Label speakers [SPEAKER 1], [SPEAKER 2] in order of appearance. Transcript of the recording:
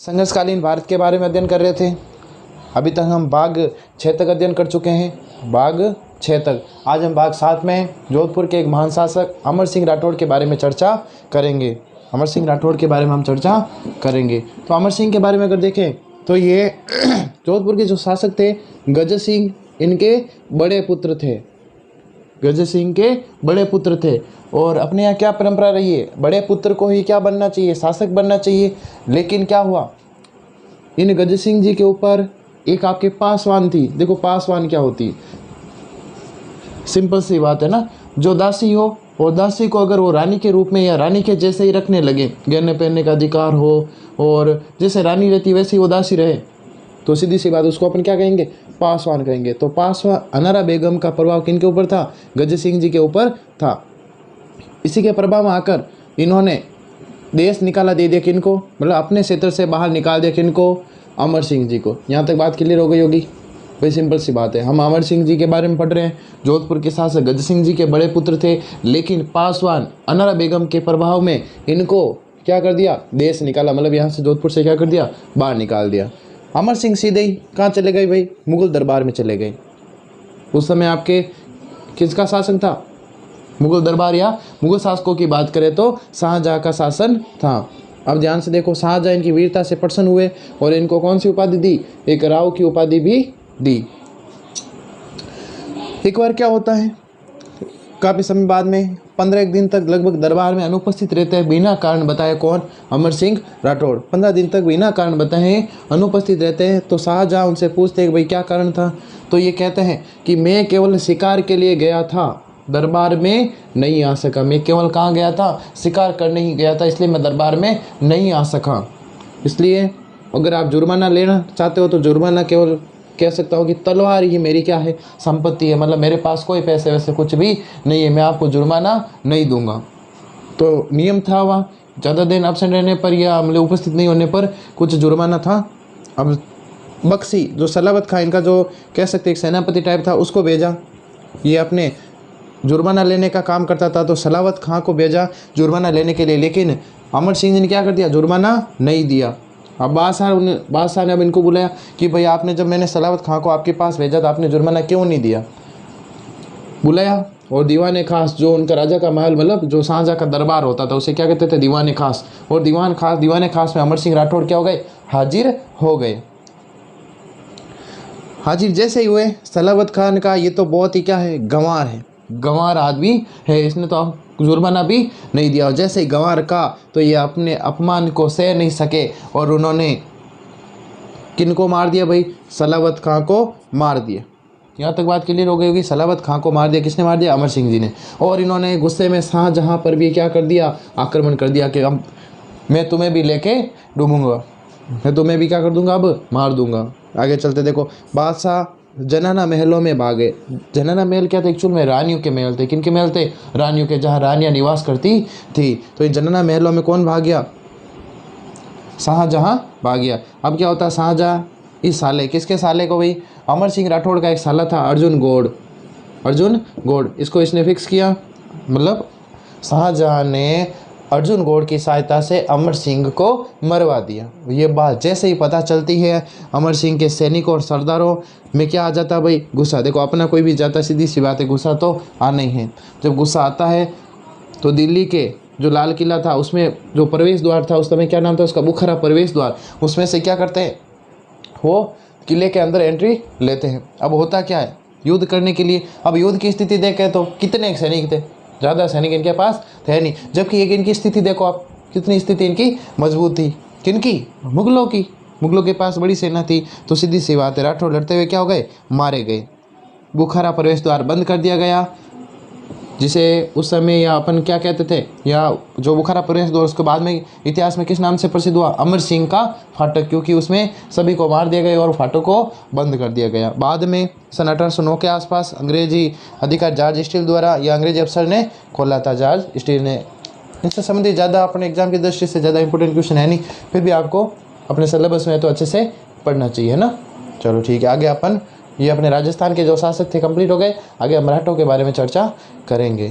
[SPEAKER 1] संघर्षकालीन भारत के बारे में अध्ययन कर रहे थे। अभी तक हम भाग 6 तक अध्ययन कर चुके हैं, भाग 6 तक। आज हम भाग 7 में जोधपुर के एक महान शासक अमर सिंह राठौड़ के बारे में चर्चा करेंगे। अमर सिंह राठौड़ के बारे में हम चर्चा करेंगे। तो अमर सिंह के बारे में अगर देखें तो ये जोधपुर के जो शासक थे गज सिंह, इनके बड़े पुत्र थे। गज सिंह के बड़े पुत्र थे। और अपने यहाँ क्या परंपरा रही है, बड़े पुत्र को ही क्या बनना चाहिए, शासक बनना चाहिए। लेकिन क्या हुआ, इन गज सिंह जी के ऊपर एक आपके पासवान थी। देखो पासवान क्या होती, सिंपल सी बात है ना, जो दासी हो और दासी को अगर वो रानी के रूप में या रानी के जैसे ही रखने लगे, गहने पहनने का अधिकार हो और जैसे रानी रहती वैसे ही वो दासी रहे, तो सीधी सी बात उसको अपन क्या कहेंगे, पासवान कहेंगे। तो पासवान अनारा बेगम का प्रभाव किन के ऊपर था, गज सिंह जी के ऊपर था। इसी के प्रभाव में आकर इन्होंने देश निकाला दे दिया किनको, मतलब अपने क्षेत्र से बाहर निकाल दिया किनको, अमर सिंह जी को। यहाँ तक बात क्लियर हो गई होगी भाई, सिंपल सी बात है। हम अमर सिंह जी के बारे में पढ़ रहे हैं। जोधपुर के शासक गज सिंह जी के बड़े पुत्र थे, लेकिन पासवान अनारा बेगम के प्रभाव में इनको क्या कर दिया, देश निकाला, मतलब यहाँ से जोधपुर से क्या कर दिया, बाहर निकाल दिया। अमर सिंह सीधे ही कहाँ चले गए भाई, मुगल दरबार में चले गए। उस समय आपके किसका शासन था, मुगल दरबार या मुगल शासकों की बात करें तो शाहजहाँ का शासन था। अब ध्यान से देखो, शाहजहाँ इनकी वीरता से प्रसन्न हुए और इनको कौन सी उपाधि दी, एक राव की उपाधि भी दी। एक बार क्या होता है, काफ़ी समय बाद में 15 दिन तक लगभग दरबार में अनुपस्थित रहते हैं बिना कारण बताए। कौन, अमर सिंह राठौड़ 15 दिन तक बिना कारण बताए अनुपस्थित रहते हैं। तो शाहजहाँ उनसे पूछते हैं कि भाई क्या कारण था, तो ये कहते हैं कि मैं केवल शिकार के लिए गया था, दरबार में नहीं आ सका। मैं केवल कहाँ गया था, शिकार करने ही गया था, इसलिए मैं दरबार में नहीं आ सका। इसलिए अगर आप जुर्माना लेना चाहते हो तो जुर्माना केवल कह सकता हूँ कि तलवार ही मेरी क्या है, संपत्ति है, मतलब मेरे पास कोई पैसे वैसे कुछ भी नहीं है, मैं आपको जुर्माना नहीं दूंगा। तो नियम था वहाँ, ज़्यादा दिन एब्सेंट रहने पर या मतलब उपस्थित नहीं होने पर कुछ जुर्माना था। अब बख्शी जो सलावत खां, इनका जो कह सकते एक सेनापति टाइप था, उसको भेजा, ये अपने जुर्माना लेने का काम करता था। तो सलावत खां को भेजा जुर्माना लेने के लिए, लेकिन अमर सिंह जी ने क्या कर दिया, जुर्माना नहीं दिया। अब बादशाह ने अब इनको बुलाया कि भाई आपने, जब मैंने सलावत खां को आपके पास भेजा तो आपने जुर्माना क्यों नहीं दिया। बुलाया और दीवान खास, जो उनका राजा का महल, मतलब जो शाहजहाँ का दरबार होता था, उसे क्या कहते थे, दीवान खास। और दीवान खास में अमर सिंह राठौड़ क्या हो गए, हाजिर हो गए। हाजिर जैसे ही हुए, सलावत खान का ये तो बहुत ही क्या है, गंवार है, गंवार आदमी है, इसने तो जुर्माना भी नहीं दिया। और जैसे ही गंवार का, तो ये अपने अपमान को सह नहीं सके और उन्होंने किनको मार दिया भाई, सलावत खां को मार दिया। यहाँ तक बात क्लियर हो गई होगी, सलावत खां को मार दिया, किसने मार दिया, अमर सिंह जी ने। और इन्होंने गुस्से में शाहजहाँ पर भी क्या कर दिया, आक्रमण कर दिया कि अब मैं तुम्हें भी लेके डूबूंगा, मैं तुम्हें भी क्या कर दूंगा, अब मार दूंगा। आगे चलते देखो, बादशाह जनाना महलों में भागे। जनाना महल क्या थे, एक्चुअल में रानियों के महल थे। किनके महल थे, रानियों के, जहाँ रानियाँ निवास करती थी। तो इन जनाना महलों में कौन भाग गया, शाहजहाँ भाग गया। अब क्या होता है, शाहजहाँ इस साले, किसके साले को भाई, अमर सिंह राठौड़ का एक साला था अर्जुन गौड़, इसको इसने फिक्स किया। मतलब शाहजहाँ ने अर्जुन गौड़ की सहायता से अमर सिंह को मरवा दिया। ये बात जैसे ही पता चलती है, अमर सिंह के सैनिकों और सरदारों में क्या आ जाता भाई, गुस्सा। देखो अपना कोई भी जाता, सीधी सी बात है, गुस्सा तो आना ही है। जब गुस्सा आता है तो दिल्ली के जो लाल किला था, उसमें जो प्रवेश द्वार था, उस समय क्या नाम था उसका, बुखारा प्रवेश द्वार, उसमें से क्या करते हैं, वो किले के अंदर एंट्री लेते हैं। अब होता क्या है, युद्ध करने के लिए। अब युद्ध की स्थिति देखें तो कितने सैनिक थे, ज़्यादा सैनिक इनके पास थे नहीं। जबकि एक इनकी स्थिति देखो आप, कितनी स्थिति इनकी मजबूत थी, किनकी, मुगलों की। मुगलों के पास बड़ी सेना थी। तो सीधी सी बात है, राठौड़ लड़ते हुए क्या हो गए, मारे गए। बुखारा प्रवेश द्वार बंद कर दिया गया, जिसे उस समय या अपन क्या कहते थे, या जो बुखारा प्रवेश द्वार उसके बाद में इतिहास में किस नाम से प्रसिद्ध हुआ, अमर सिंह का फाटक, क्योंकि उसमें सभी को मार दिया गया और फाटक को बंद कर दिया गया। बाद में सन 1809 के आसपास अंग्रेजी अधिकारी जॉर्ज स्टील द्वारा, या अंग्रेजी अफसर ने खोला था, जॉर्ज स्टील ने। इनसे संबंधित ज़्यादा अपने एग्जाम की दृष्टि से ज़्यादा इंपॉर्टेंट क्वेश्चन है नहीं, फिर भी आपको अपने सिलेबस में तो अच्छे से पढ़ना चाहिए ना। चलो ठीक है, आगे अपन ये अपने राजस्थान के जो शासक थे कंप्लीट हो गए, आगे हम मराठों के बारे में चर्चा करेंगे।